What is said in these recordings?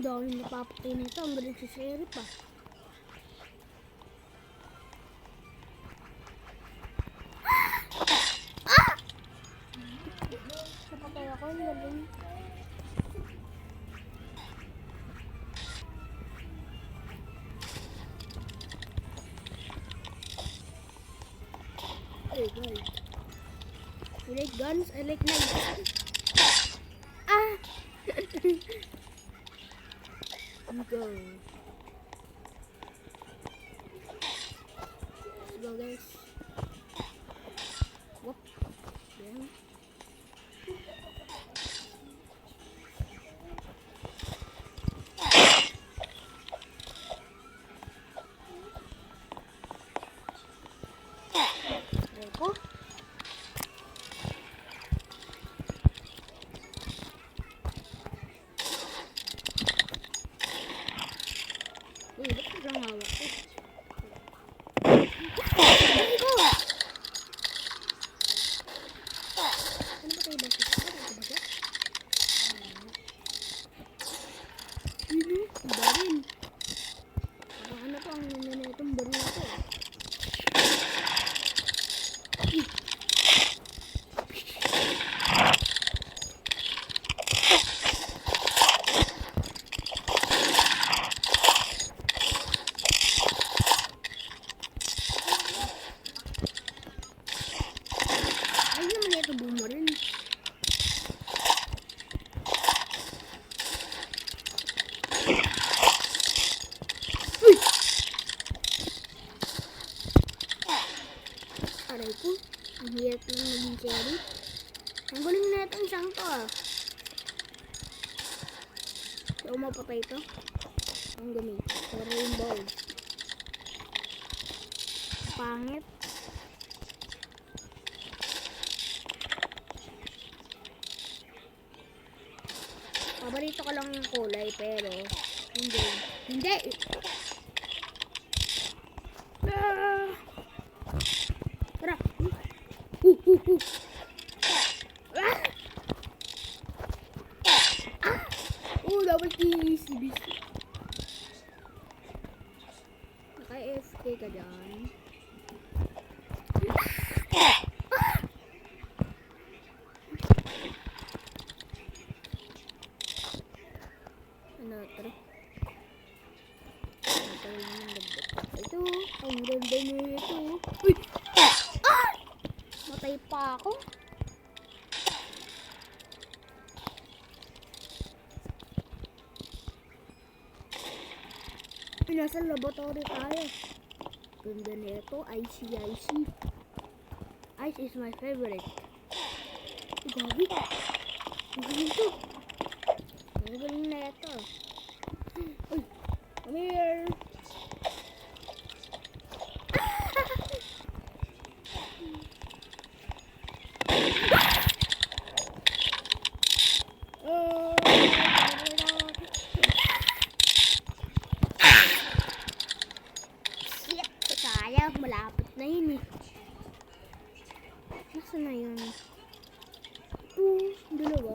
ako yung napapatay na ito. Ang galing si Sheriff ah. Napatay ako, ang galing. I like guns, I like knives. Ah! Go. Let's go, guys. Whoop. Yan. Ako. Uy, ba't biglang hawak ko? Go! Ano ba tayo ba? Ano ba siya? Yun, baril. Parang ano pa ang nangyay na itong baril na ito. Ay naman ito bumaril. Uy! Aray ko. Ang hirap lang maging cherry. Ang galing na itong isang to ah. So mapatay ito. Ang gamit. So rainbow. Pangit. Paborito ko lang yung kulay pero hindi. Hindi! Ah! Tara! Ah! Ah! Oh, dapat i-CBC. Naka-FK ka dyan. Ano, tara. Ito naman nagdata. Ito, ang ganda niyo ito. Uy! Ah! Matay pa ako. Nasa laboratory tayo. Ganda nito, icy. Ice is my favorite. Gabi. Ang galing to. Ang galing na ito. Uy! Come here! Shit! Sayang, malapit na yun eh. Nasaan na yun? Dalawa.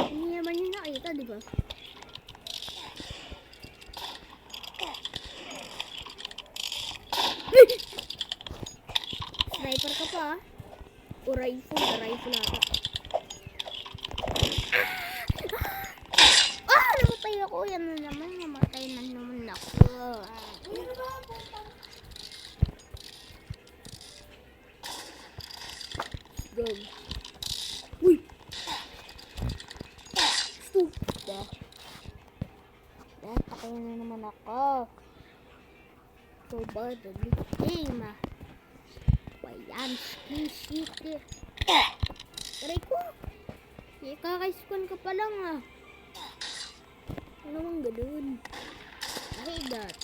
Hindi naman yung nakita, di ba? Sniper ka pa ah. O rifle ata. Namatay ako. Yan na naman. Namatay na naman ako. Go. Uy! Stop ba? Patay na naman ako. So bad the game ah. Ayan, skisik. Aray ko. Kakaispan ka pa lang ah. Ano mang ganun? I hate that.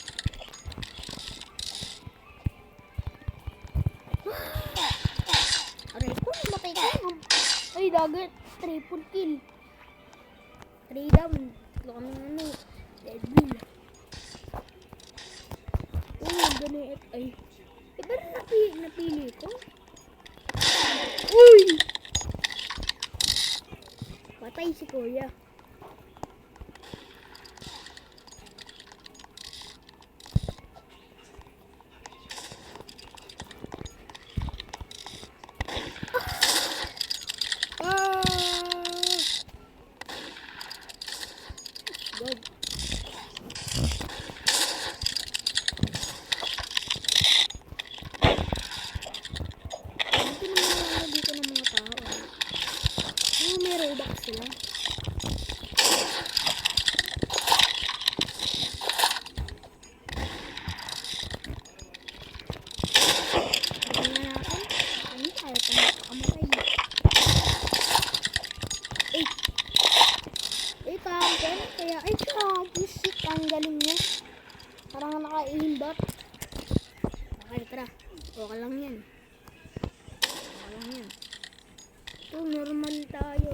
Aray ko, namatay ko. Ay, dagat. Triple kill. 3 down. Laka ng ano. Dead bull. Oh, ganun. Ay. Iba na napili ko. Uy! si Kuya. Good. Dito naman wala dito ng mga tao. May robux sila. Tingnan natin. Ano tayo pang makamatay? Kapon. Kaya, pusit. Ang galing niya. Parang naka-aimbot. Okay, tara. Okay lang yan. Okay lang yan. Ito, normal tayo.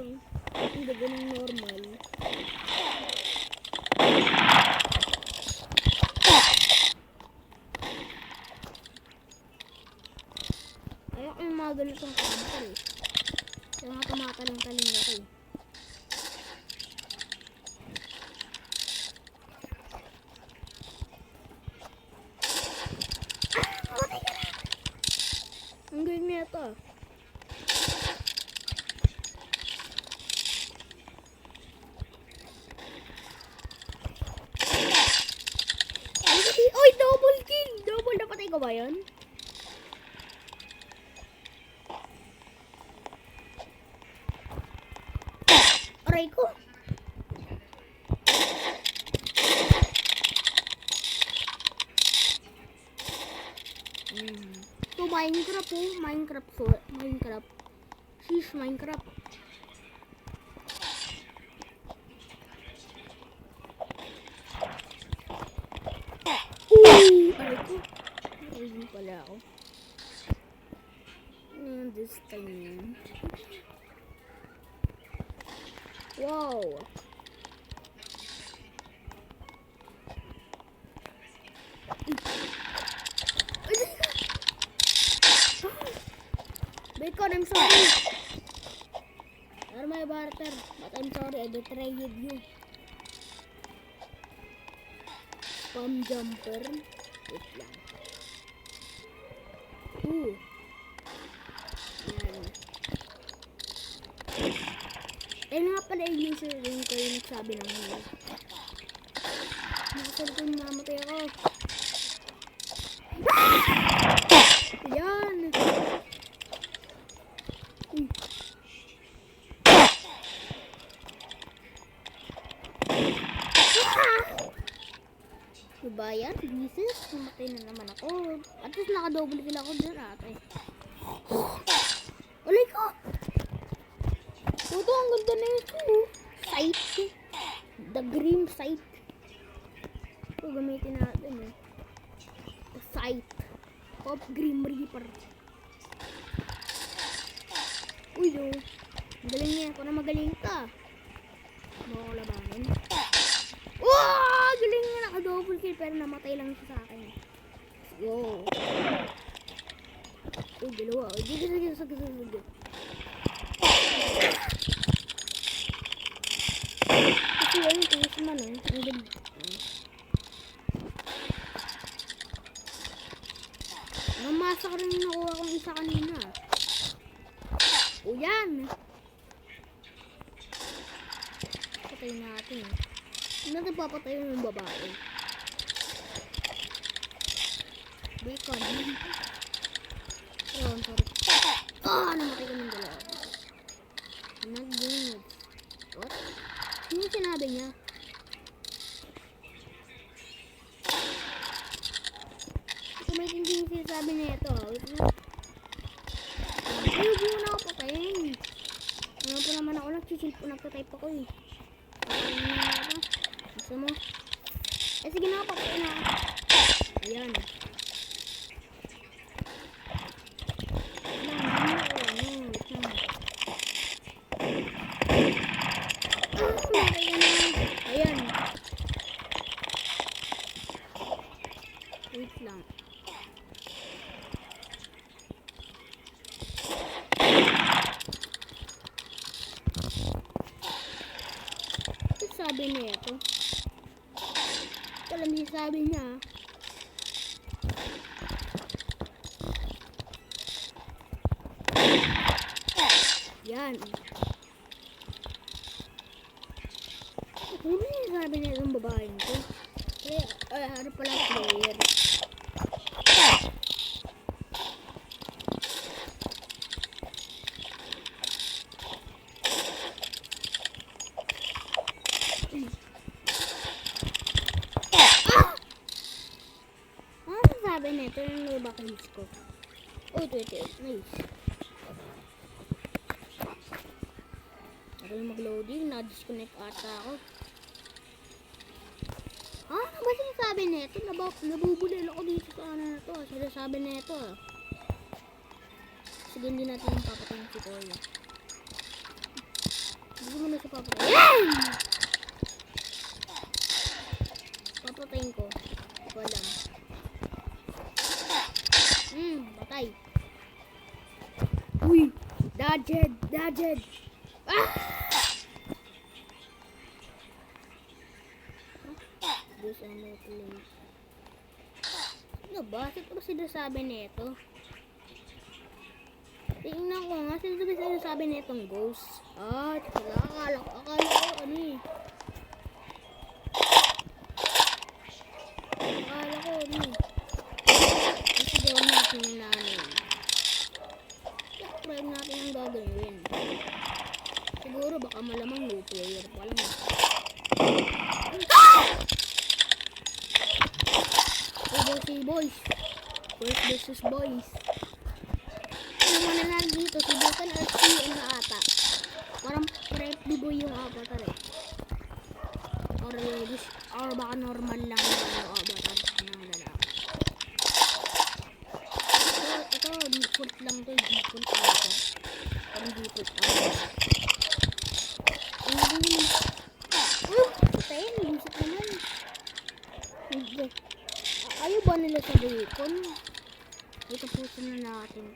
Hindi ganun normal. Ayoko yung mga ganitong kampo eh. Kaya nga tumataling-taling ako eh. Ang galing niya ito. Oy, double kill! Double, napatay ko ba yun? Aray ko! So, Minecraft po. Minecraft. Sheesh, Minecraft. Aray ko. Ayun pala ako. This time. Wow. Bacon, I'm sorry. You're my barter, but I'm sorry, I betrayed you. Spam jumper. Wait lang. Yan. Ayun nga pala yung user rin ko yung nagsabi ng huli. Nakasal ko yung mamatay ako. Yan. Diba yan? Jesus, namatay na naman ako. At least naka-double kill ako dyan ate. Ulay ko! Toto, ang ganda na ito. Sight. The Grim Sight. Ito, gamitin natin eh. The Sight of Grim Reaper. Uy, do. Magaling niya. Kung na magaling ka. Baka ko labanin. Wow! Galing nga, naka-double kill pero namatay lang siya sa akin. Yo. Uy, dalawa. Sige. Kasi yun, tinis man eh. Ang ganda. Namasa ko rin yung nakuha kong isa kanina. O yan. Patay natin eh. Hindi natin papatay yung babae. Bacon. Ayun, sorry. Namatay ko ng dalawa. Nag-game. What? Ano yung sinabi niya? Ito may hindi yung sinasabi niya ito. Ay, huwag mo na ako patayin. Ano pa naman ako, nagsisilp po, nagtatype ako eh. Patayin na ako. Gusto mo? Sige na, patayin na ako. Ayan. Ayan. Wait lang. sabi niya ito? Alam niya sabi niya. Yan. Ano yung sabi niya itong babaeng ko? Ano pala player? Ano sabi niya? Ito yung nabakahis ko. Oh, ito. Nice. Ako yung mag-loading. Na-disconnect ata ako. Ano ba sinasabi nito? Nabubulil ako dito sa ano na to. Sinasabi nito. Sige, hindi natin papatayin si Kuya. Hindi mo na siya papatayin. Yan! Papatayin ko. Hindi ko alam. Patay. Uy! Dodged! Ah! This on my place. Ano ba? Ito ba sinasabi nito? Tingnan ko nga. Sino ba sinasabi nitong ghost? Akala ko ano eh. Akala ko ano eh. Kasi gawin natin yung namin. Try natin ang gagawin. Siguro baka malamang no player pa lang. Si boys. Boys versus boys. Ano muna lang dito? Si Bukan at si ano ata. Parang pre-boy yung avatar eh. Or baka normal lang yung avatar ng lalaki. Ito, default lang to. Default avatar. Parang default avatar. Patayin. Lusot naman. Ayaw ba nila sa bacon? Ito po na natin.